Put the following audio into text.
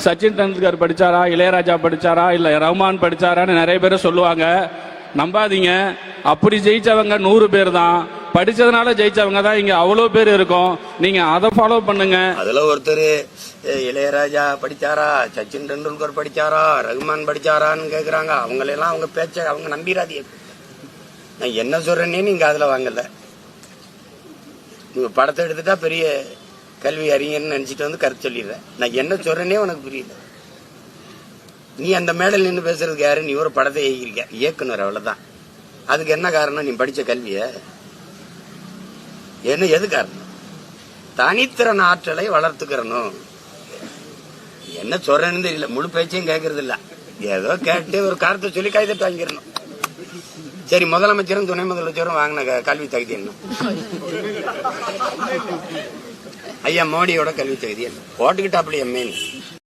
சச்சின் டெண்டுல்கர் படிச்சாரா, இளையராஜா படிச்சாரா, இல்ல ரஹ்மான் படிச்சாரான்னு நிறைய பேர் சொல்லுவாங்க. நம்பாதீங்க. அப்படி ஜெயிச்சவங்க 100 பேர் தான். படிச்சதுனால ஜெயிச்சவங்க தான் இங்க அவ்வளவு பேர் இருக்கும். நீங்க அதை ஃபாலோ பண்ணுங்க. அதுல ஒருத்தர் இளையராஜா படிச்சாரா, சச்சின் டெண்டுல்கர் படிச்சாரா, ரஹ்மான் படிச்சாரான்னு கேக்குறாங்க. அவங்களெல்லாம் அவங்க பேச்ச அவங்க நம்பிராதீங்க. நான் என்ன சொல்றேன்னே நீங்க அதுல வாங்கல. நீங்க படத்தை எடுத்துட்டா பெரிய கல்வி அறிஞர்னு நினைச்சிட்டு வந்து கருத்து சொல்லிடுறேன். நான் என்ன சொல்றேன்னே உனக்கு புரியல. நீ அந்த மேடல் நின்று பேசுறதுக்கு யாரு? நீ ஒரு படத்தை இயக்குனர், அவ்வளவுதான். அதுக்கு என்ன காரணம்? நீ படிச்ச கல்விய என்ன? எது காரணம்? தனித்திறன் ஆற்றலை வளர்த்துக்கிறனும். என்ன சொல்றேன்னு தெரியல. முழு பேச்சையும் கேட்கறது இல்ல. ஏதோ கேட்டு ஒரு காரணத்தை சொல்லி கைதட்டு வாங்கிடணும். சரி, முதலமைச்சரும் துணை முதலமைச்சரும் வாங்கின கல்வி தகுதி என்ன? ஐயா மோடியோட கல்வி தகுதி என்ன? போட்டுக்கிட்டாப்ல எம்ஏன்னு